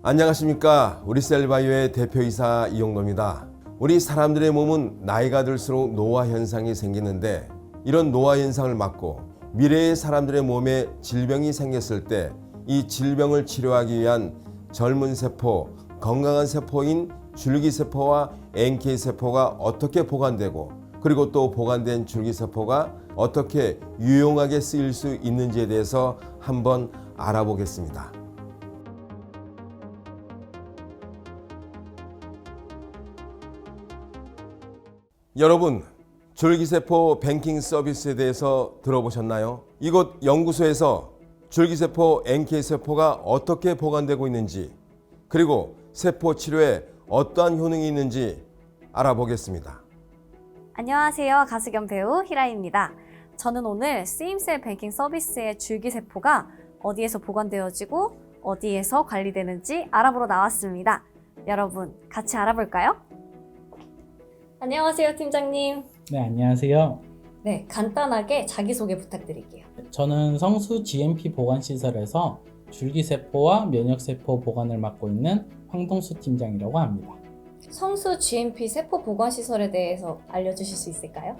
안녕하십니까. 우리 셀바이오의 대표이사 이용노입니다. 우리 사람들의 몸은 나이가 들수록 노화 현상이 생기는데 이런 노화 현상을 막고 미래의 사람들의 몸에 질병이 생겼을 때 이 질병을 치료하기 위한 젊은 세포, 건강한 세포인 줄기세포와 NK세포가 어떻게 보관되고 그리고 또 보관된 줄기세포가 어떻게 유용하게 쓰일 수 있는지에 대해서 한번 알아보겠습니다. 여러분, 줄기세포 뱅킹 서비스에 대해서 들어보셨나요? 이곳 연구소에서 줄기세포 NK세포가 어떻게 보관되고 있는지 그리고 세포 치료에 어떠한 효능이 있는지 알아보겠습니다. 안녕하세요. 가수 겸 배우 희라입니다. 저는 오늘 쓰임셀 뱅킹 서비스의 줄기세포가 어디에서 보관되어지고 어디에서 관리되는지 알아보러 나왔습니다. 여러분, 같이 알아볼까요? 안녕하세요, 팀장님. 네, 안녕하세요. 네, 간단하게 자기소개 부탁드릴게요. 저는 성수 GMP 보관시설에서 줄기세포와 면역세포 보관을 맡고 있는 황동수 팀장이라고 합니다. 성수 GMP 세포 보관시설에 대해서 알려주실 수 있을까요?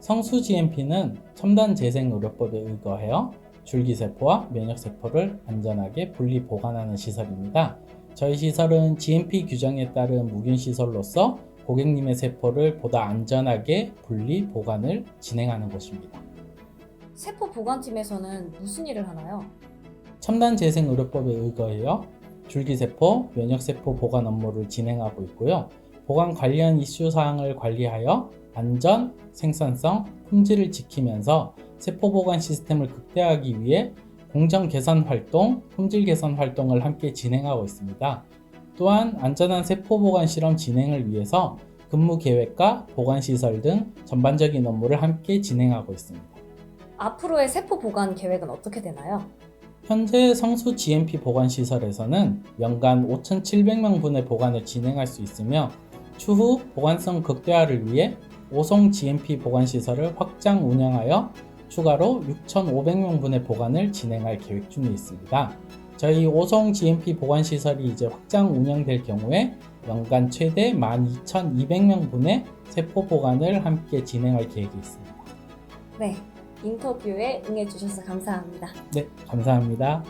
성수 GMP는 첨단 재생 의료법에 의거하여 줄기세포와 면역세포를 안전하게 분리 보관하는 시설입니다. 저희 시설은 GMP 규정에 따른 무균 시설로서 고객님의 세포를 보다 안전하게 분리 보관을 진행하는 곳입니다. 세포 보관팀에서는 무슨 일을 하나요? 첨단 재생 의료법에 의거하여 줄기세포, 면역세포 보관 업무를 진행하고 있고요. 보관 관련 이슈 사항을 관리하여 안전, 생산성, 품질을 지키면서 세포 보관 시스템을 극대화하기 위해 공정 개선 활동, 품질 개선 활동을 함께 진행하고 있습니다. 또한 안전한 세포 보관 실험 진행을 위해서 근무 계획과 보관 시설 등 전반적인 업무를 함께 진행하고 있습니다. 앞으로의 세포 보관 계획은 어떻게 되나요? 현재 성수 GMP 보관 시설에서는 연간 5,700명분의 보관을 진행할 수 있으며 추후 보관성 극대화를 위해 오송 GMP 보관 시설을 확장 운영하여 추가로 6,500명분의 보관을 진행할 계획 중에 있습니다. 저희 오송 GMP 보관시설이 이제 확장 운영될 경우에 연간 최대 12,200명분의 세포 보관을 함께 진행할 계획이 있습니다. 네, 인터뷰에 응해주셔서 감사합니다. 네, 감사합니다.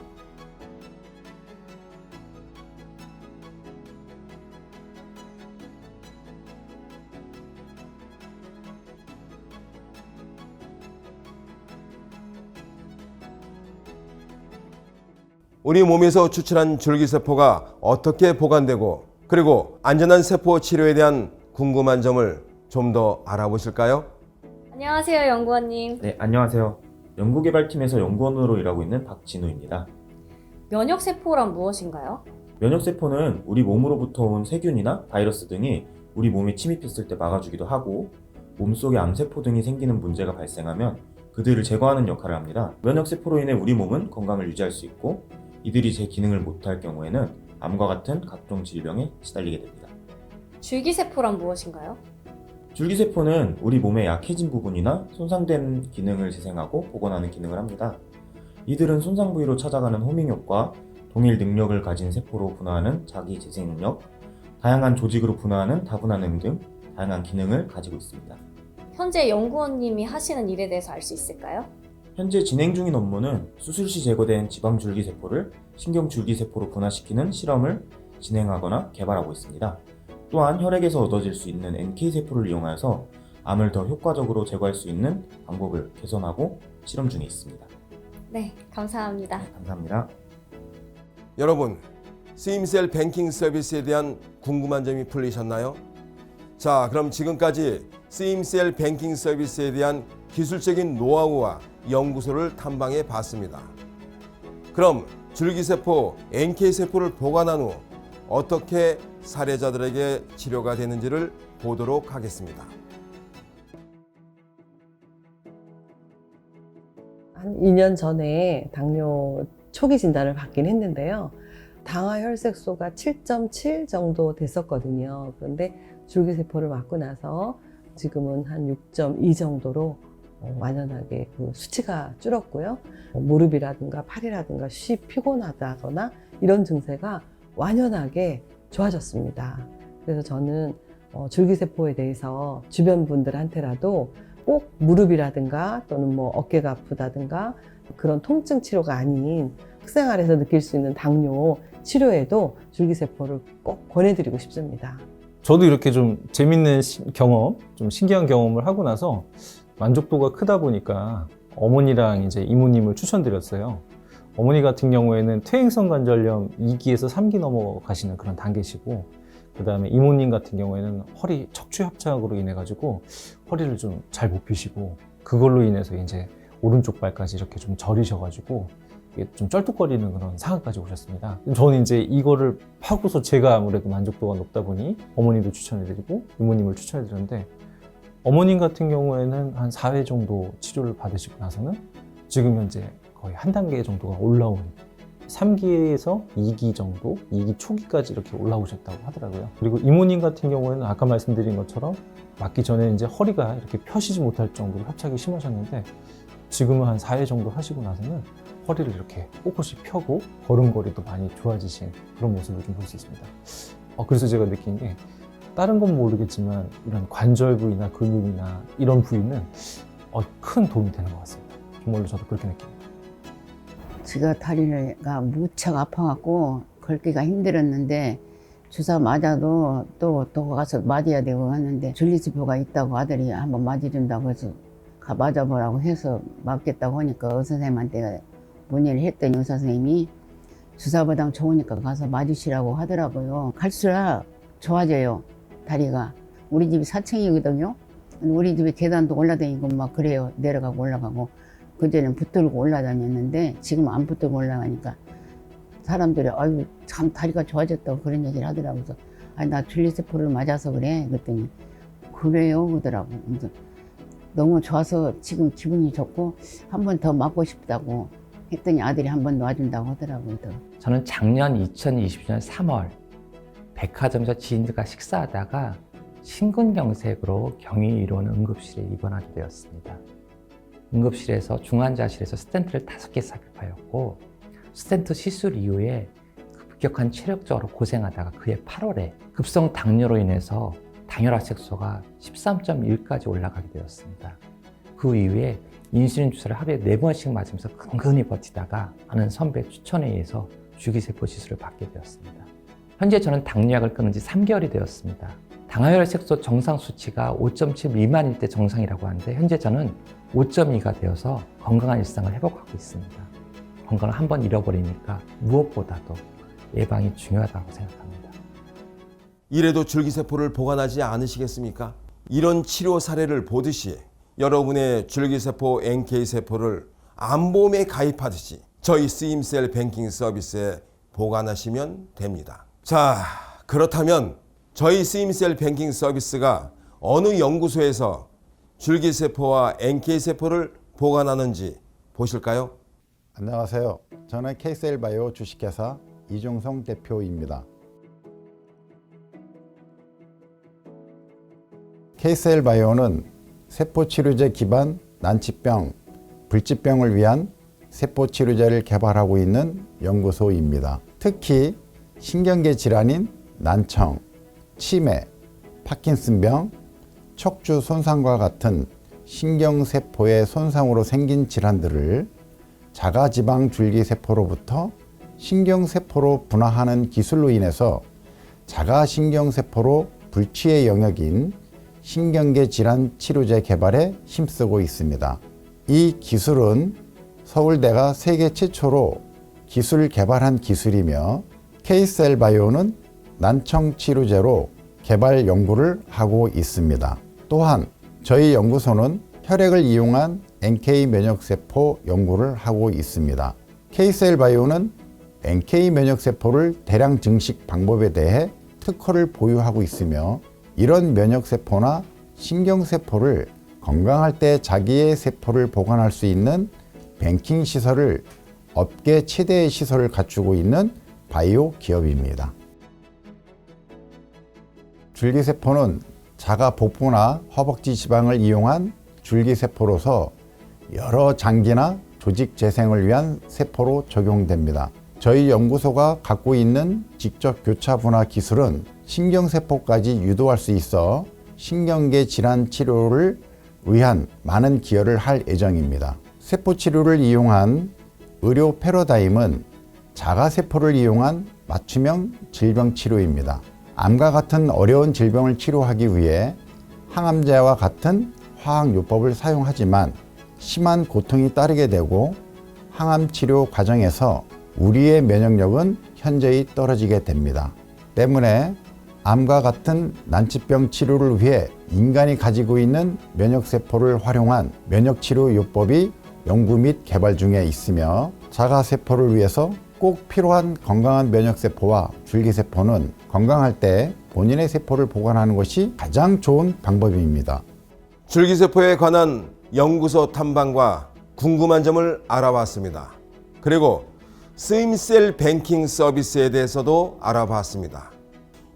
우리 몸에서 추출한 줄기세포가 어떻게 보관되고 그리고 안전한 세포 치료에 대한 궁금한 점을 좀 더 알아보실까요? 안녕하세요, 연구원님. 네, 안녕하세요. 연구개발팀에서 연구원으로 일하고 있는 박진우입니다. 면역세포란 무엇인가요? 면역세포는 우리 몸으로부터 온 세균이나 바이러스 등이 우리 몸에 침입했을 때 막아주기도 하고 몸속에 암세포 등이 생기는 문제가 발생하면 그들을 제거하는 역할을 합니다. 면역세포로 인해 우리 몸은 건강을 유지할 수 있고 이들이 제 기능을 못할 경우에는 암과 같은 각종 질병에 시달리게 됩니다. 줄기세포란 무엇인가요? 줄기세포는 우리 몸의 약해진 부분이나 손상된 기능을 재생하고 복원하는 기능을 합니다. 이들은 손상 부위로 찾아가는 호밍효과, 동일 능력을 가진 세포로 분화하는 자기 재생 능력, 다양한 조직으로 분화하는 다분화능 등 다양한 기능을 가지고 있습니다. 현재 연구원님이 하시는 일에 대해서 알 수 있을까요? 현재 진행 중인 업무는 수술 시 제거된 지방줄기세포를 신경줄기세포로 분화시키는 실험을 진행하거나 개발하고 있습니다. 또한 혈액에서 얻어질 수 있는 NK세포를 이용하여서 암을 더 효과적으로 제거할 수 있는 방법을 개선하고 실험 중에 있습니다. 네, 감사합니다. 감사합니다. 여러분, 쓰임셀 뱅킹 서비스에 대한 궁금한 점이 풀리셨나요? 자, 그럼 지금까지 쓰임셀 뱅킹 서비스에 대한 기술적인 노하우와 연구소를 탐방해 봤습니다. 그럼 줄기세포, NK세포를 보관한 후 어떻게 사례자들에게 치료가 되는지를 보도록 하겠습니다. 한 2년 전에 당뇨 초기 진단을 받긴 했는데요. 당화 혈색소가 7.7 정도 됐었거든요. 그런데 줄기세포를 맞고 나서 지금은 한 6.2 정도로 완연하게 그 수치가 줄었고요. 무릎이라든가 팔이라든가 쉬 피곤하다거나 이런 증세가 완연하게 좋아졌습니다. 그래서 저는 줄기세포에 대해서 주변 분들한테라도 꼭 무릎이라든가 또는 뭐 어깨가 아프다든가 그런 통증 치료가 아닌 식생활에서 느낄 수 있는 당뇨 치료에도 줄기세포를 꼭 권해드리고 싶습니다. 저도 이렇게 좀 재밌는 경험, 좀 신기한 경험을 하고 나서 만족도가 크다 보니까 어머니랑 이제 이모님을 추천드렸어요. 어머니 같은 경우에는 퇴행성 관절염 2기에서 3기 넘어가시는 그런 단계시고, 그 다음에 이모님 같은 경우에는 허리 척추 협착으로 인해 가지고 허리를 좀 잘 못 펴시고, 그걸로 인해서 이제 오른쪽 발까지 이렇게 좀 저리셔가지고 이게 좀 쩔뚝거리는 그런 상황까지 오셨습니다. 저는 이제 이거를 하고서 제가 아무래도 만족도가 높다 보니 어머니도 추천해드리고 이모님을 추천해드렸는데, 어머님 같은 경우에는 한 4회 정도 치료를 받으시고 나서는 지금 현재 거의 한 단계 정도가 올라온 3기에서 2기 정도, 2기 초기까지 이렇게 올라오셨다고 하더라고요. 그리고 이모님 같은 경우에는 아까 말씀드린 것처럼 맞기 전에 이제 허리가 이렇게 펴시지 못할 정도로 협착이 심하셨는데, 지금은 한 4회 정도 하시고 나서는 허리를 이렇게 꼿꼿이 펴고 걸음걸이도 많이 좋아지신 그런 모습을 좀 볼 수 있습니다. 그래서 제가 느낀 게, 다른 건 모르겠지만 이런 관절 부위나 근육이나 이런 부위는 큰 도움이 되는 것 같습니다. 정말로 저도 그렇게 느낍니다. 제가 다리가 무척 아파갖고 걷기가 힘들었는데 주사 맞아도 또 가서 맞아야 되고 하는데 줄기세포가 있다고 아들이 한번 맞아준다고 해서 맞아보라고 해서 맞겠다고 하니까 의사 선생님한테 문의를 했더니 의사 선생님이 주사보다 좋으니까 가서 맞으시라고 하더라고요. 갈수록 좋아져요, 다리가. 우리 집이 4층이거든요. 우리 집에 계단도 올라다니고 막 그래요. 내려가고 올라가고. 그전에는 붙들고 올라다녔는데 지금 안 붙들고 올라가니까 사람들이 아유 참 다리가 좋아졌다고 그런 얘기를 하더라고요. 그래서 아니 나 줄기세포를 맞아서 그래. 그랬더니 그래요 그러더라고. 그래서 너무 좋아서 지금 기분이 좋고 한 번 더 맞고 싶다고 했더니 아들이 한 번 놔준다고 하더라고요. 저는 작년 2020년 3월 백화점에서 지인들과 식사하다가 심근경색으로 경위이로운 응급실에 입원하게 되었습니다. 응급실에서 중환자실에서 스텐트를 5개 삽입하였고, 스텐트 시술 이후에 급격한 체력적으로 고생하다가 그해 8월에 급성 당뇨로 인해서 당혈압 색소가 13.1까지 올라가게 되었습니다. 그 이후에 인슐린 주사를 하루에 4번씩 맞으면서 근근히 버티다가 아는 선배 추천에 의해서 줄기세포 시술을 받게 되었습니다. 현재 저는 당뇨약을 끊은 지 3개월이 되었습니다. 당화혈 색소 정상 수치가 5.7 미만일 때 정상이라고 하는데, 현재 저는 5.2가 되어서 건강한 일상을 회복하고 있습니다. 건강을 한번 잃어버리니까 무엇보다도 예방이 중요하다고 생각합니다. 이래도 줄기세포를 보관하지 않으시겠습니까? 이런 치료 사례를 보듯이 여러분의 줄기세포 NK세포를 암보험에 가입하듯이 저희 쓰임셀 뱅킹 서비스에 보관하시면 됩니다. 자, 그렇다면 저희 쓰임셀 뱅킹 서비스가 어느 연구소에서 줄기세포와 NK세포를 보관하는지 보실까요? 안녕하세요. 저는 KCL바이오 주식회사 이종성 대표입니다. KCL바이오는 세포치료제 기반 난치병, 불치병을 위한 세포치료제를 개발하고 있는 연구소입니다. 특히 신경계 질환인 난청, 치매, 파킨슨병, 척추 손상과 같은 신경세포의 손상으로 생긴 질환들을 자가지방 줄기세포로부터 신경세포로 분화하는 기술로 인해서 자가신경세포로 불치의 영역인 신경계 질환 치료제 개발에 힘쓰고 있습니다. 이 기술은 서울대가 세계 최초로 기술 개발한 기술이며, KCL바이오는 난청 치료제로 개발 연구를 하고 있습니다. 또한 저희 연구소는 혈액을 이용한 NK 면역세포 연구를 하고 있습니다. KCL바이오는 NK 면역세포를 대량 증식 방법에 대해 특허를 보유하고 있으며, 이런 면역세포나 신경세포를 건강할 때 자기의 세포를 보관할 수 있는 뱅킹 시설을 업계 최대의 시설을 갖추고 있는 바이오 기업입니다. 줄기세포는 자가 복부나 허벅지 지방을 이용한 줄기세포로서 여러 장기나 조직 재생을 위한 세포로 적용됩니다. 저희 연구소가 갖고 있는 직접 교차 분화 기술은 신경세포까지 유도할 수 있어 신경계 질환 치료를 위한 많은 기여를 할 예정입니다. 세포치료를 이용한 의료 패러다임은 자가세포를 이용한 맞춤형 질병 치료입니다. 암과 같은 어려운 질병을 치료하기 위해 항암제와 같은 화학요법을 사용하지만 심한 고통이 따르게 되고 항암 치료 과정에서 우리의 면역력은 현저히 떨어지게 됩니다. 때문에 암과 같은 난치병 치료를 위해 인간이 가지고 있는 면역세포를 활용한 면역치료 요법이 연구 및 개발 중에 있으며 자가세포를 위해서 꼭 필요한 건강한 면역세포와 줄기세포는 건강할 때 본인의 세포를 보관하는 것이 가장 좋은 방법입니다. 줄기세포에 관한 연구소 탐방과 궁금한 점을 알아봤습니다. 그리고 스임셀 뱅킹 서비스에 대해서도 알아봤습니다.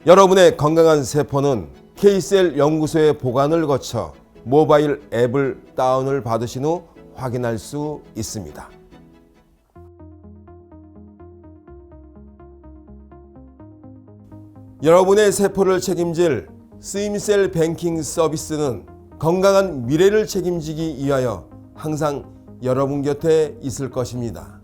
여러분의 건강한 세포는 K셀 연구소의 보관을 거쳐 모바일 앱을 다운을 받으신 후 확인할 수 있습니다. 여러분의 세포를 책임질 스임셀 뱅킹 서비스는 건강한 미래를 책임지기 위하여 항상 여러분 곁에 있을 것입니다.